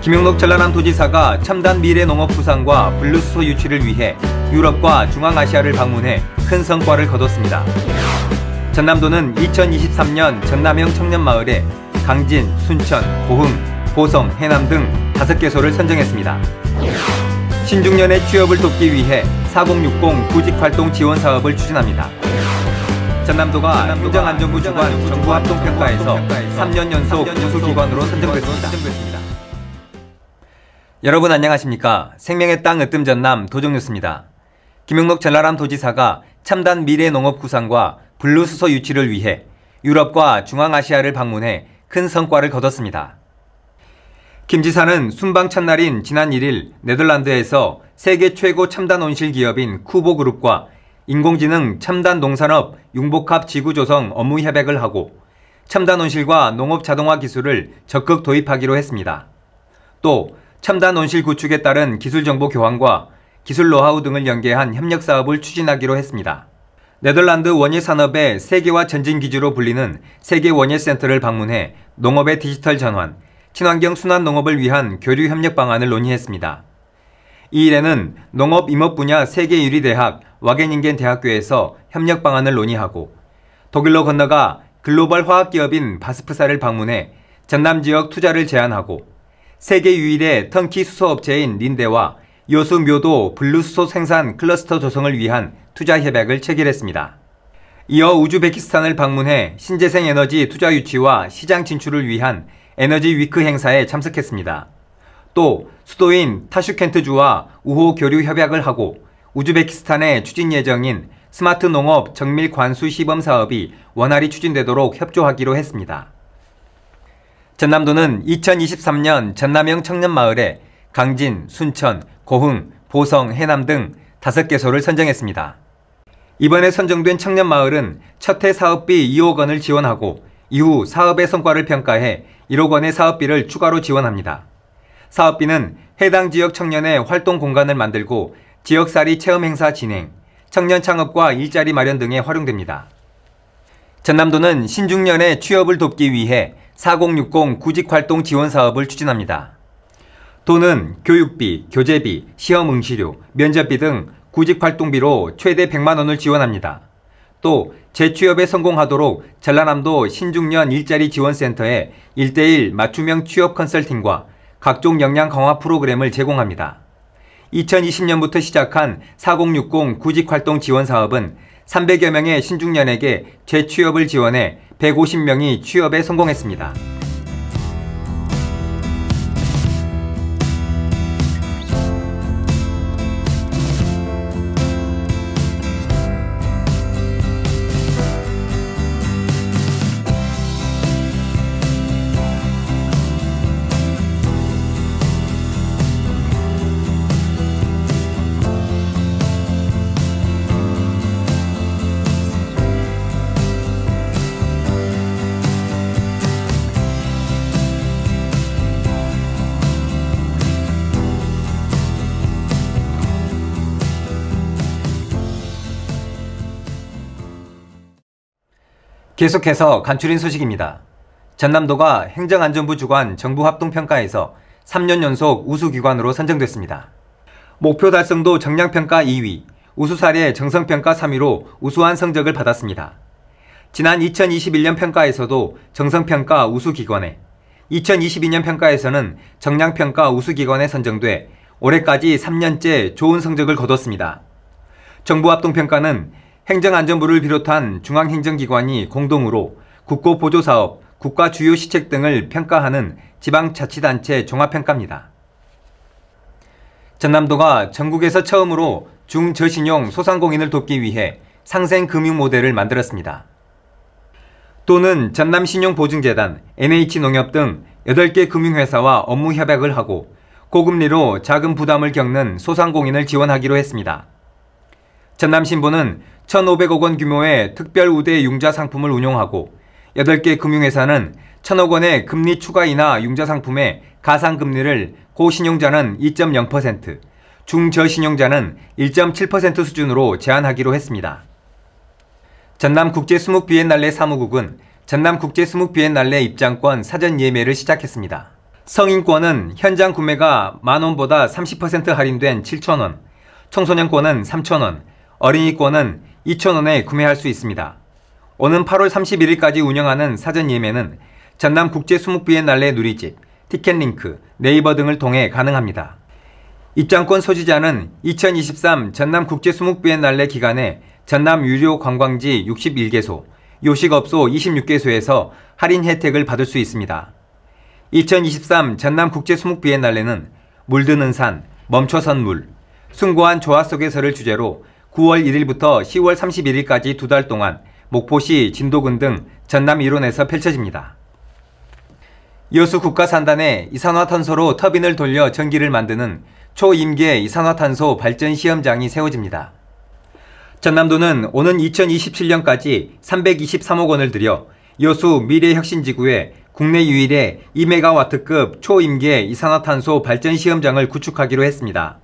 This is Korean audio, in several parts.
김용록 전라남도지사가 첨단 미래농업 부상과 분류수소 유치를 위해 유럽과 중앙아시아를 방문해 큰 성과를 거뒀습니다. 전남도는 2023년 전남형 청년마을에 강진, 순천, 고흥, 보성, 해남 등 5개소를 선정했습니다. 신중년의 취업을 돕기 위해 4060 구직활동 지원 사업을 추진합니다. 전남도가 행정안전부 주관 정부합동평가에서 3년 연속 우수기관으로 선정됐습니다. 여러분 안녕하십니까? 생명의 땅 으뜸 전남 도정뉴스입니다. 김용록 전라남도지사가 첨단 미래농업 구상과 분류수소 유치를 위해 유럽과 중앙아시아를 방문해 큰 성과를 거뒀습니다. 김 지사는 순방 첫날인 지난 1일 네덜란드에서 세계 최고 첨단 온실 기업인 쿠보그룹과 인공지능 첨단 농산업 융복합 지구조성 업무 협약을 하고 첨단 온실과 농업 자동화 기술을 적극 도입하기로 했습니다. 또 첨단 온실 구축에 따른 기술 정보 교환과 기술 노하우 등을 연계한 협력 사업을 추진하기로 했습니다. 네덜란드 원예 산업의 세계화 전진 기지로 불리는 세계 원예 센터를 방문해 농업의 디지털 전환, 친환경 순환 농업을 위한 교류 협력 방안을 논의했습니다. 이 일에는 농업 임업 분야 세계 1위 대학 와게닝겐 대학교에서 협력 방안을 논의하고 독일로 건너가 글로벌 화학기업인 바스프사를 방문해 전남 지역 투자를 제안하고 세계 유일의 턴키 수소업체인 린데와 요수 묘도 분류수소 생산 클러스터 조성을 위한 투자 협약을 체결했습니다. 이어 우즈베키스탄을 방문해 신재생 에너지 투자 유치와 시장 진출을 위한 에너지 위크 행사에 참석했습니다. 또 수도인 타슈켄트주와 우호 교류 협약을 하고 우즈베키스탄의 추진 예정인 스마트 농업 정밀 관수 시범 사업이 원활히 추진되도록 협조하기로 했습니다. 전남도는 2023년 전남형 청년마을에 강진, 순천, 고흥, 보성, 해남 등 5개소를 선정했습니다. 이번에 선정된 청년마을은 첫해 사업비 2억 원을 지원하고 이후 사업의 성과를 평가해 1억 원의 사업비를 추가로 지원합니다. 사업비는 해당 지역 청년의 활동 공간을 만들고 지역살이 체험 행사 진행, 청년 창업과 일자리 마련 등에 활용됩니다. 전남도는 신중년의 취업을 돕기 위해 4060 구직활동 지원 사업을 추진합니다. 도는 교육비, 교재비, 시험 응시료, 면접비 등 구직활동비로 최대 100만 원을 지원합니다. 또 재취업에 성공하도록 전라남도 신중년 일자리 지원센터에 1:1 맞춤형 취업 컨설팅과 각종 역량 강화 프로그램을 제공합니다. 2020년부터 시작한 4060 구직활동 지원 사업은 300여 명의 신중년에게 재취업을 지원해 150명이 취업에 성공했습니다. 계속해서 간추린 소식입니다. 전남도가 행정안전부 주관 정부합동평가에서 3년 연속 우수기관으로 선정됐습니다. 목표 달성도 정량평가 2위, 우수사례 정성평가 3위로 우수한 성적을 받았습니다. 지난 2021년 평가에서도 정성평가 우수기관에, 2022년 평가에서는 정량평가 우수기관에 선정돼 올해까지 3년째 좋은 성적을 거뒀습니다. 정부합동평가는 행정안전부를 비롯한 중앙행정기관이 공동으로 국고보조사업, 국가 주요 시책 등을 평가하는 지방자치단체 종합평가입니다. 전남도가 전국에서 처음으로 중저신용 소상공인을 돕기 위해 상생금융 모델을 만들었습니다. 도는 전남신용보증재단, NH농협 등 8개 금융회사와 업무 협약을 하고 고금리로 자금 부담을 겪는 소상공인을 지원하기로 했습니다. 전남신보는 1,500억 원 규모의 특별 우대 융자 상품을 운용하고 8개 금융회사는 1,000억 원의 금리 추가 인하 융자 상품의 가상금리를 고신용자는 2.0%, 중저신용자는 1.7% 수준으로 제한하기로 했습니다. 전남국제수묵비엔날레 사무국은 전남국제수묵비엔날레 입장권 사전 예매를 시작했습니다. 성인권은 현장 구매가 만원보다 30% 할인된 7,000원, 청소년권은 3,000원, 어린이권은 2,000원에 구매할 수 있습니다. 오는 8월 31일까지 운영하는 사전 예매는 전남 국제수묵비엔날레 누리집, 티켓링크, 네이버 등을 통해 가능합니다. 입장권 소지자는 2023 전남 국제수묵비엔날레 기간에 전남 유료 관광지 61개소, 요식업소 26개소에서 할인 혜택을 받을 수 있습니다. 2023 전남 국제수묵비엔날레는 물드는 산, 멈춰선 물, 숭고한 조화 속에서를 주제로 9월 1일부터 10월 31일까지 2달 동안 목포시, 진도군 등 전남 일원에서 펼쳐집니다. 여수 국가산단에 이산화탄소로 터빈을 돌려 전기를 만드는 초임계 이산화탄소 발전 시험장이 세워집니다. 전남도는 오는 2027년까지 323억 원을 들여 여수 미래혁신지구에 국내 유일의 2메가와트급 초임계 이산화탄소 발전 시험장을 구축하기로 했습니다.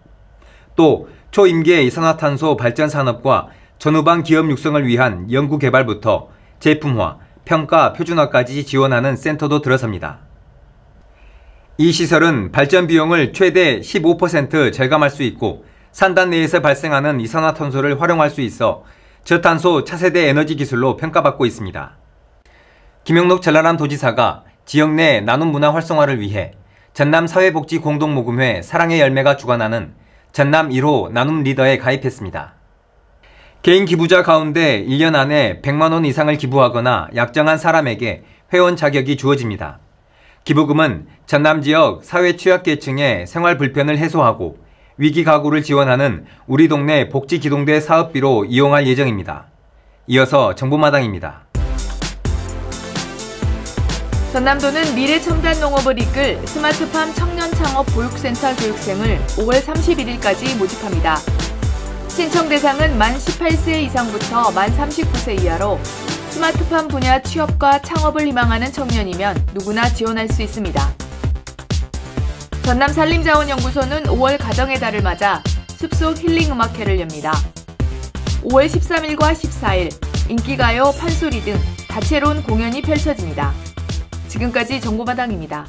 또 초임계 이산화탄소 발전 산업과 전후방 기업 육성을 위한 연구개발부터 제품화, 평가, 표준화까지 지원하는 센터도 들어섭니다. 이 시설은 발전 비용을 최대 15% 절감할 수 있고 산단 내에서 발생하는 이산화탄소를 활용할 수 있어 저탄소 차세대 에너지 기술로 평가받고 있습니다. 김영록 전라남 도지사가 지역 내 나눔 문화 활성화를 위해 전남 사회복지 공동모금회 사랑의 열매가 주관하는 전남 1호 나눔 리더에 가입했습니다. 개인 기부자 가운데 1년 안에 100만 원 이상을 기부하거나 약정한 사람에게 회원 자격이 주어집니다. 기부금은 전남 지역 사회 취약계층의 생활 불편을 해소하고 위기 가구를 지원하는 우리 동네 복지기동대 사업비로 이용할 예정입니다. 이어서 정보마당입니다. 전남도는 미래첨단 농업을 이끌 스마트팜 청년창업보육센터 교육생을 5월 31일까지 모집합니다. 신청 대상은 만 18세 이상부터 만 39세 이하로 스마트팜 분야 취업과 창업을 희망하는 청년이면 누구나 지원할 수 있습니다. 전남산림자원연구소는 5월 가정의 달을 맞아 숲속 힐링음악회를 엽니다. 5월 13일과 14일 인기가요, 판소리 등 다채로운 공연이 펼쳐집니다. 지금까지 정보마당입니다.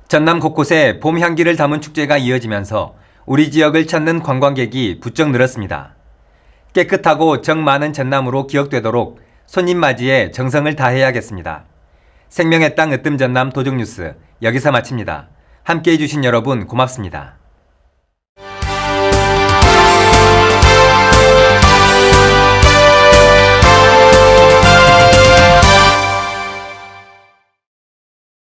전남 곳곳에 봄 향기를 담은 축제가 이어지면서 우리 지역을 찾는 관광객이 부쩍 늘었습니다. 깨끗하고 정 많은 전남으로 기억되도록 손님 맞이에 정성을 다해야겠습니다. 생명의 땅 으뜸 전남 도정뉴스 여기서 마칩니다. 함께해 주신 여러분 고맙습니다.